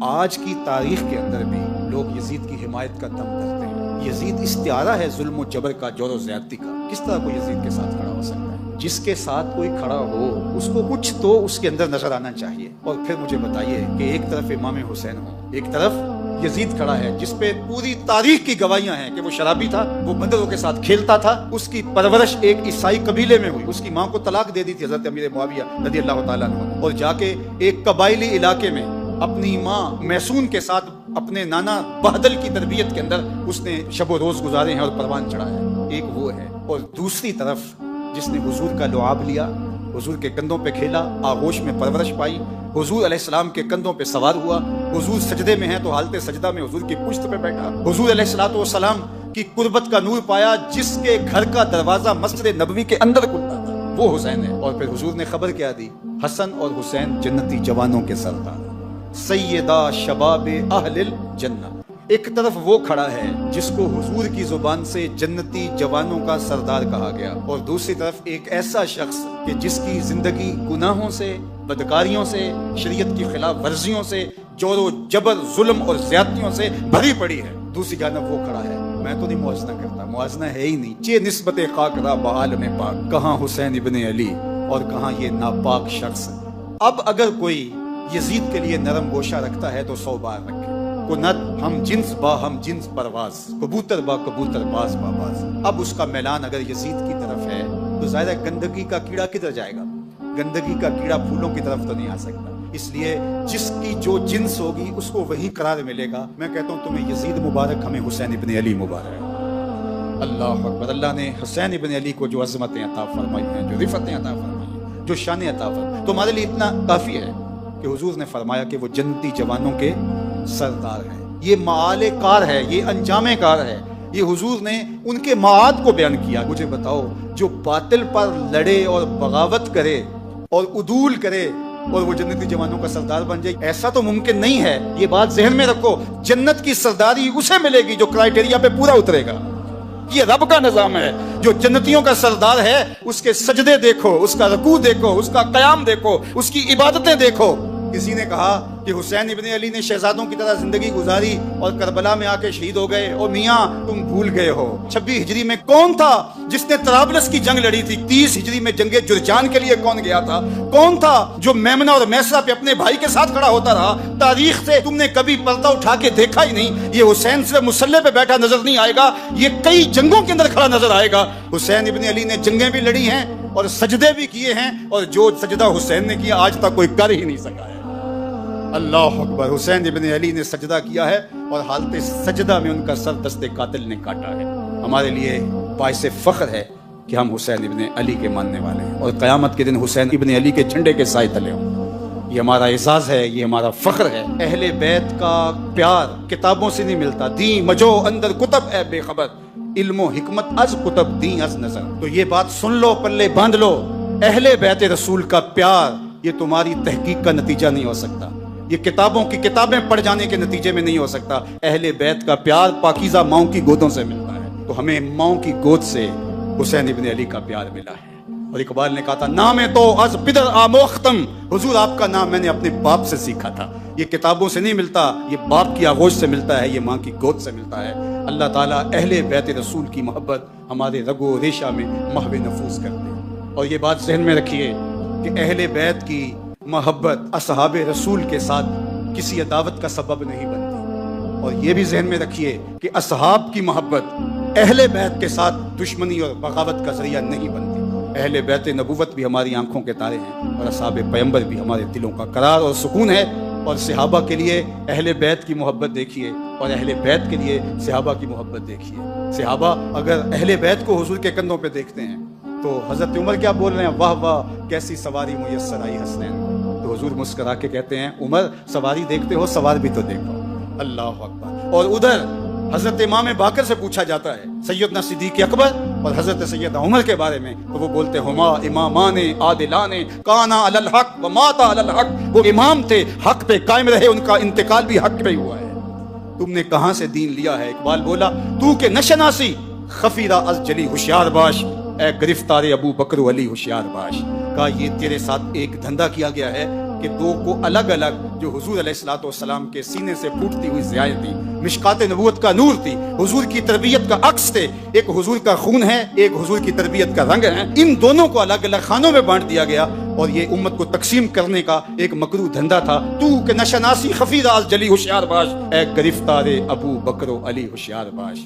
آج کی تاریخ کے اندر بھی لوگ یزید کی حمایت کا دم کرتے ہیں۔ یزید استعارہ ہے ظلم و جبر کا، جور و زیادتی کا۔ کس طرح کوئی یزید کے ساتھ کھڑا ہو سکتا ہے؟ جس کے ساتھ کوئی کھڑا ہو اس کو کچھ تو اس کے اندر نظر آنا چاہیے۔ اور پھر مجھے بتائیے کہ ایک طرف امام حسین ہو، ایک طرف یزید کھڑا ہے جس پہ پوری تاریخ کی گواہیاں ہیں کہ وہ شرابی تھا، وہ بندروں کے ساتھ کھیلتا تھا، اس کی پرورش ایک عیسائی قبیلے میں ہوئی، اس کی ماں کو طلاق دے دی تھی حضرت امیر معاویہ رضی اللہ تعالیٰ عنہ، اور جا کے ایک قبائلی علاقے میں اپنی ماں میسون کے ساتھ اپنے نانا بہدل کی تربیت کے اندر اس نے شب و روز گزارے ہیں اور پروان چڑھایا۔ ایک وہ ہے، اور دوسری طرف جس نے حضور کا لعاب لیا، حضور کے کندھوں پہ کھیلا، آغوش میں پرورش پائی، حضور علیہ السلام کے کندھوں پہ سوار ہوا، حضور سجدے میں ہیں تو حالت سجدہ میں حضور کی پشت پہ بیٹھا، حضور علیہ السلام کی قربت کا نور پایا، جس کے گھر کا دروازہ مسجد نبوی کے اندر کھلتا تھا، وہ حسین ہے۔ اور پھر حضور نے خبر کیا دی؟ حسن اور حسین جنتی جوانوں کے سردار، سیدہ شباب اہل الجنہ۔ ایک طرف وہ کھڑا ہے جس کو حضور کی زبان سے جنتی جوانوں کا سردار کہا گیا، اور دوسری طرف ایک ایسا شخص کہ جس کی زندگی گناہوں سے، بدکاریوں سے، شریعت کی خلاف ورزیوں سے، جور و جبر، ظلم اور زیادتیوں سے بھری پڑی ہے۔ دوسری جانب وہ کھڑا ہے۔ میں تو نہیں موازنہ کرتا، موازنہ ہے ہی نہیں۔ چے نسبت خاک را بعالم پاک، کہاں حسین ابن علی اور کہاں یہ ناپاک شخص۔ اب اگر کوئی یزید کے لیے نرم گوشہ رکھتا ہے تو 100 بار رکھے۔ کنت ہم جنس با ہم جنس پرواز، کبوتر با کبوتر باز با باز۔ اب اس کا میلان اگر یزید کی طرف ہے تو ظاہر ہے گندگی کا کیڑا کدھر جائے گا؟ گندگی کا کیڑا پھولوں کی طرف تو نہیں آ سکتا۔ اس لیے جس کی جو جنس ہوگی اس کو وہی قرار ملے گا۔ میں کہتا ہوں تمہیں یزید مبارک، ہمیں حسین ابن علی مبارک۔ اللہ اکبر۔ اللہ نے حسین ابن علی کو جو عظمتیں عطا فرمائی ہیں، جو رفعتیں عطا فرمائی ہیں، جو شانیں عطا فرمائی، تو ہمارے لیے اتنا کافی ہے کہ حضور نے فرمایا کہ وہ جنتی جوانوں کے سردار ہیں۔ یہ معال کار ہے، یہ انجام کار ہے۔ یہ حضور نے ان کے معاد کو بیان کیا۔ مجھے بتاؤ، جو باطل پر لڑے اور بغاوت کرے اور عدول کرے اور وہ جنتی جوانوں کا سردار بن جائے، ایسا تو ممکن نہیں ہے۔ یہ بات ذہن میں رکھو، جنت کی سرداری اسے ملے گی جو کرائیٹیریا پہ پورا اترے گا۔ یہ رب کا نظام ہے۔ جو جنتیوں کا سردار ہے اس کے سجدے دیکھو، اس کا رکوع دیکھو، اس کا قیام دیکھو، اس کی عبادتیں دیکھو۔ کسی نے کہا کہ حسین ابن علی نے شہزادوں کی طرح زندگی گزاری اور کربلا میں آ کے شہید ہو گئے۔ اور میاں تم بھول گئے ہو 26 ہجری میں کون تھا جس نے طرابلس کی جنگ لڑی تھی؟ 30 ہجری میں جنگ جرجان کے لیے کون گیا تھا؟ کون تھا جو میمنہ اور میسرہ پہ اپنے بھائی کے ساتھ کھڑا ہوتا رہا؟ تاریخ سے تم نے کبھی پردہ اٹھا کے دیکھا ہی نہیں۔ یہ حسین صرف مسلح پہ بیٹھا نظر نہیں آئے گا، یہ کئی جنگوں کے اندر کھڑا نظر آئے گا۔ حسین ابن علی نے جنگیں بھی لڑی ہیں اور سجدے بھی کیے ہیں، اور جو سجدہ حسین نے کیا آج تک کوئی کر ہی نہیں سکا ہے۔ اللہ اکبر۔ حسین ابن علی نے سجدہ کیا ہے اور حالت سجدہ میں ان کا سر دست قاتل نے کاٹا ہے۔ ہمارے لیے باعث فخر ہے کہ ہم حسین ابن علی کے ماننے والے ہیں، اور قیامت کے دن حسین ابن علی کے جھنڈے کے سائے تلے ہوں۔ یہ ہمارا اعزاز ہے، یہ ہمارا فخر ہے۔ اہل بیت کا پیار کتابوں سے نہیں ملتا۔ دین مجو اندر کتب اے بے خبر، علم و حکمت از کتب دین از نظر۔ تو یہ بات سن لو، پلے باندھ لو۔ اہل بیت رسول کا پیار یہ تمہاری تحقیق کا نتیجہ نہیں ہو سکتا، یہ کتابوں کی کتابیں پڑھ جانے کے نتیجے میں نہیں ہو سکتا۔ اہل بیت کا پیار پاکیزہ ماؤں کی گودوں سے ملتا ہے۔ تو ہمیں ماؤں کی گود سے حسین ابن علی کا پیار ملا ہے۔ اور اقبال نے کہا تھا، نام تو از پدر آموختم، حضور آپ کا نام میں نے اپنے باپ سے سیکھا تھا۔ یہ کتابوں سے نہیں ملتا، یہ باپ کی آغوش سے ملتا ہے، یہ ماں کی گود سے ملتا ہے۔ اللہ تعالیٰ اہل بیت رسول کی محبت ہمارے رگ و ریشہ میں محو نفوذ کر دے۔ اور یہ بات ذہن میں رکھیے کہ اہل بیت کی محبت اصحاب رسول کے ساتھ کسی عداوت کا سبب نہیں بنتی، اور یہ بھی ذہن میں رکھیے کہ اصحاب کی محبت اہل بیت کے ساتھ دشمنی اور بغاوت کا ذریعہ نہیں بنتی۔ اہل بیت نبوت بھی ہماری آنکھوں کے تارے ہیں، اور اصحاب پیغمبر بھی ہمارے دلوں کا قرار اور سکون ہے۔ اور صحابہ کے لیے اہل بیت کی محبت دیکھیے، اور اہل بیت کے لیے صحابہ کی محبت دیکھیے۔ صحابہ اگر اہل بیت کو حضور کے کندھوں پہ دیکھتے ہیں تو حضرت عمر کیا بول رہے ہیں؟ واہ واہ کیسی سواری میسر آئی حسنین کو۔ تو حضور مسکرا کے کہتے ہیں، عمر سواری دیکھتے ہو، سوار بھی تو دیکھو۔ اللہ اکبر۔ اور ادھر حضرت امام باقر سے پوچھا جاتا ہے سیدنا صدیق اکبر اور حضرت سیدنا عمر کے بارے میں، تو وہ بولتے ہما امامان عادلان کانا علی الحق و ماتا علی الحق۔ وہ امام تھے، حق پہ قائم رہے، ان کا انتقال بھی حق پہ ہی ہوا ہے۔ تم نے کہاں سے دین لیا ہے؟ اقبال بولا، تو کہ نشناسی خفیرہ از جلی ہوشیار باش، اے گرفتار ابو بکر علی ہوشیار باش۔ کہا یہ تیرے ساتھ ایک دھندا کیا گیا ہے کہ دو کو الگ الگ جو حضور علیہ الصلوۃ والسلام کے سینے سے پھوٹتی ہوئی ضیائیں تھی، مشکات نبوت کا نور تھی، حضور کی تربیت کا عکس تھے، ایک حضور کا خون ہے، ایک حضور کی تربیت کا رنگ ہے، ان دونوں کو الگ الگ خانوں میں بانٹ دیا گیا اور یہ امت کو تقسیم کرنے کا ایک مکروہ دھندا تھا۔ تو کہ نشناسی خفی راز جلی ہوشیار باش، اے گرفتار ابو بکر و علی ہوشیار باش۔